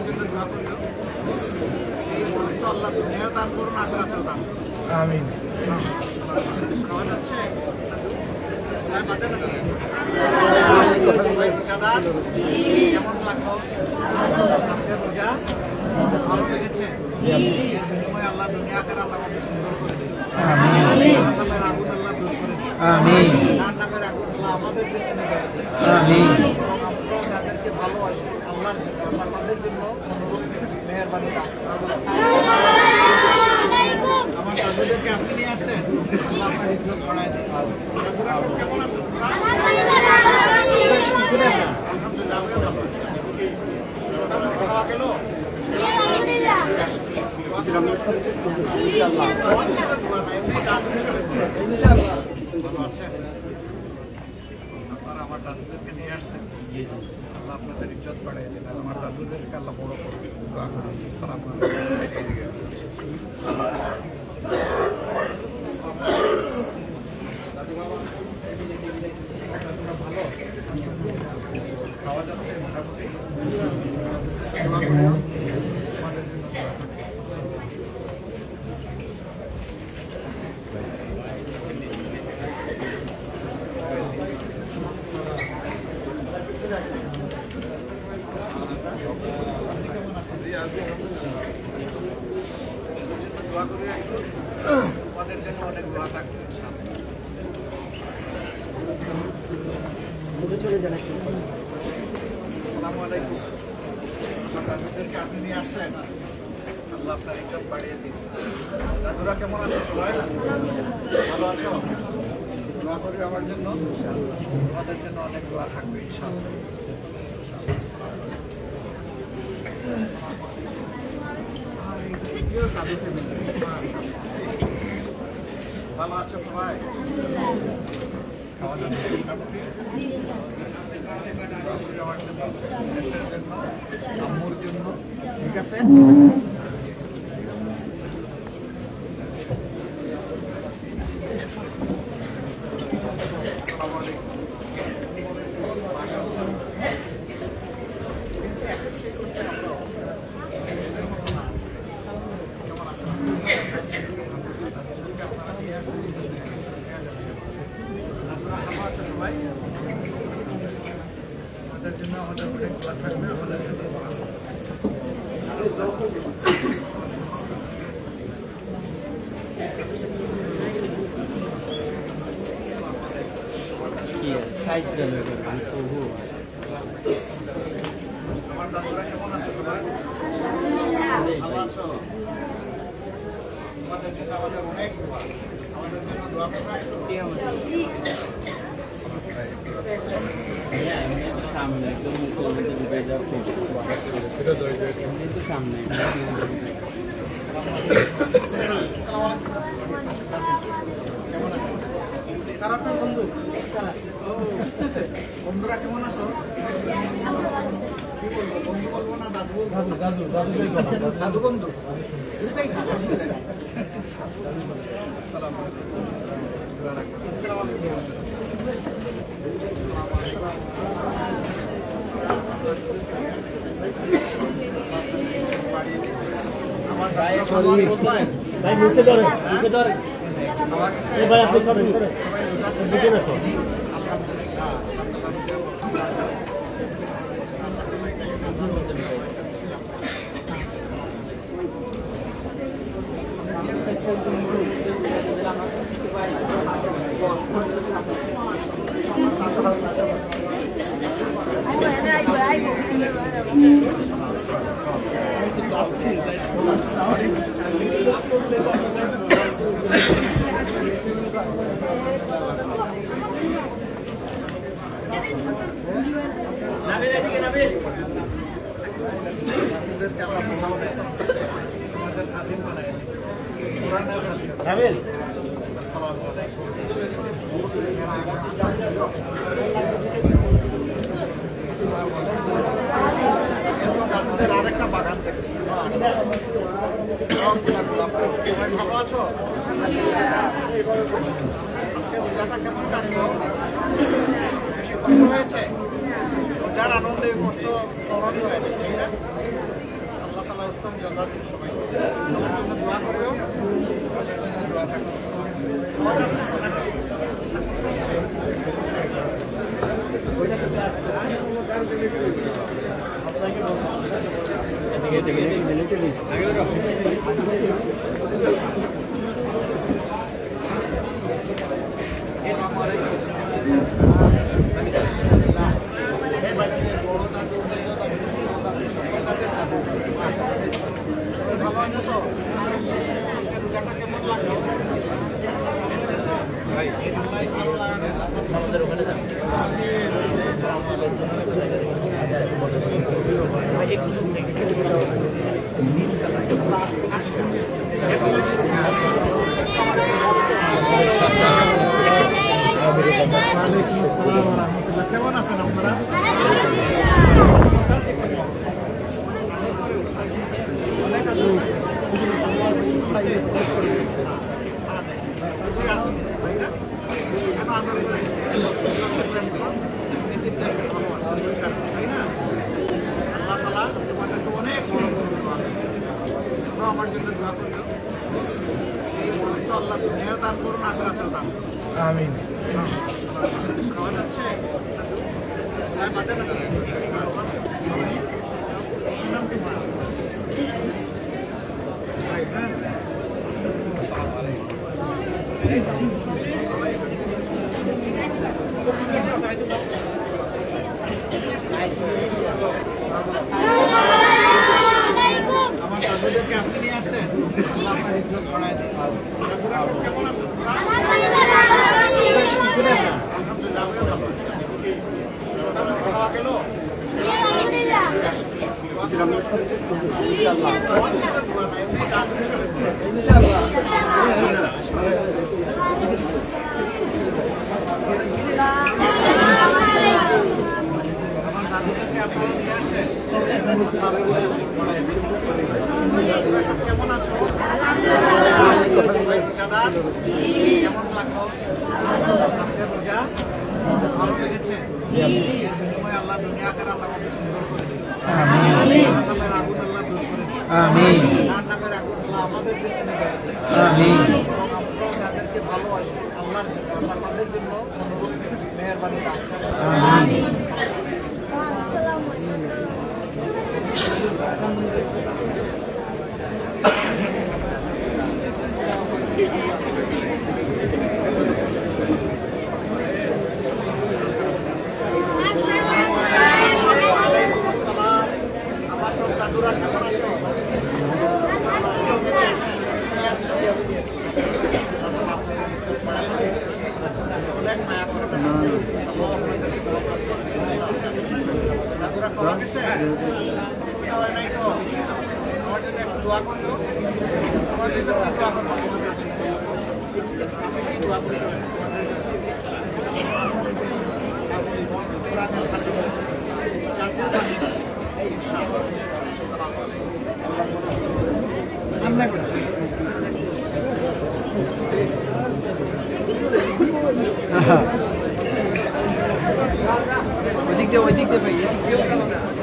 জন্য দোয়া করিও। এই মুহূর্তে আল্লাহ দুনিয়াও দান করুন, আখিরাতেও দান করুন। আমিন। খাওয়া যাচ্ছে? কেমন লাগলো আজকের রোজা? ভালো লেগেছে? এর বিনিময়ে আল্লাহ দুনিয়া আখিরাত আমাকে সুন্দর করে দিন। জাহান্নামের আগুন আল্লাহ দূর করে দিন। জাহান্নামের আগুন আল্লাহ আমাদের জন্য নেবে। এবং আমরাও যাদেরকে ভালোবাসি আল্লাহর জন্য, আল্লাহ তাদের জন্য অনুরোধ মেহেরবানি দান। আমার দাদুদেরকে আপনি নিয়ে আসছেন, আল্লাহ আপনার ইজ্জত বাড়ায় দিন। দাদুরা কেমন আছেন? আলহামদুলিল্লাহ, আমিও ভালো আছি। খাওয়া গেল? ভালো আছেন? আপনারা আমার দাদুদেরকে নিয়ে আসছেন, আল্লাহ আপনাদের ইজ্জত বাড়াই দিন। আর আমার দাদুদেরকে আল্লাহ বড় করবে। আসসালামু আলাইকুম। ভালো খাওয়া যাচ্ছে মোটামুটি। দোয়া করি একটু, তোমাদের জন্য অনেক দোয়া থাকবে ইনশাআল্লাহ। আসসালামু আলাইকুম। আমার দাদুদেরকে আপনি নিয়ে আসছেন, আল্লাহ আপনার ইজ্জত বাড়িয়ে দিন। দাদুরা কেমন আছো? সবাই ভালো আছো? দোয়া করি আমার জন্য, তোমাদের জন্য অনেক দোয়া থাকবে ইনশাআল্লাহ। ভালো আছো সবাই? খাওয়া যাচ্ছে মোটামুটি? আমার জন্য, দেশের জন্য, আম্মুর জন্য, ঠিক আছে? আসসালামু আলাইকুম। আমাদের জন্য আমাদের অনেক দোয়া থাকবে, আমাদের জন্য আমার দাদুরা কেমন আছে সবাই? ভালো আছো? আমাদের জন্য আমাদের অনেক দোয়া, আমাদের জন্য দোয়া করবে। সামনে একদম সামনে বন্ধুরা কেমন আছো? কি বলবো, বন্ধু বলবো না দাদু বলবো? দাদু বন্ধু দুটাই ভালো। আসসালামু আলাইকুম। ভাই মুখে ধরে, মুখে ধরে। ভাই আপনি সরেন, সরেন। বুঝে না তো। আরেকটা বাগান দেখেছি, ভালো আছো? আজকে রোজাটা কেমন কাটলো? বেশি কষ্ট হয়েছে? রোজার আনন্দে কষ্ট সহজ হয়নি, ঠিক আছে? উত্তম যথা দিন সবাই আমার জন্য দোয়া করবে দোয়া থাকবে সবার কাছে বড় দাদু মেজ দাদু ছোট দাদু সকল দাদের দাদু ভালো আছো তো আজকে রোজাটা কেমন লাগলো আল্লাহ ভালো লাগাবে আমাদের ওখানে কেমন আছেন আপনারা আমার জন্য দোয়া করলো এই মুহূর্তে আল্লাহ দুনিয়া দান করুন আখিরাতেও দান করুন আমিন খাওয়া যাচ্ছে বাদে না নাম কি আমার দাদুদেরকে আপনি নিয়ে আসেন আল্লাহ আপনার ইজ্জত বাড়ায় দেন দাদুরা কেমন আছেন আলহামদুলিল্লাহ খাওয়া গেল আমার দাদুদেরকে আপনারা নিয়ে আসেন কেমন আছো কেমন লাগলো আজকে রোজা ভালো লেগেছে এর বিনিময়ে আল্লাহ দুনিয়া আখিরাত আমাকে সুন্দর করে দিন জাহান্নামের আগুন আল্লাহ দূর করে দিন জাহান্নামের আগুন আল্লাহ আমাদের জন্য নেবে এবং আমরাও যাদেরকে ভালোবাসি আল্লাহর জন্য আল্লাহ তাদের জন্য অনুরোধ মেহেরবানি দান আমার সব দাদুরা কেমন আছো অনেক মায়া করবেন দাদুরা খাওয়া গেছে অসুবিধা হয় নাই তো আমার জন্য একটু দোয়া করলো আমার জন্য একটু দোয়া করবো তোমাদের জন্য দোয়া করবো তোমাদের জন্য ওই দিক দিয়ে ভাইয়া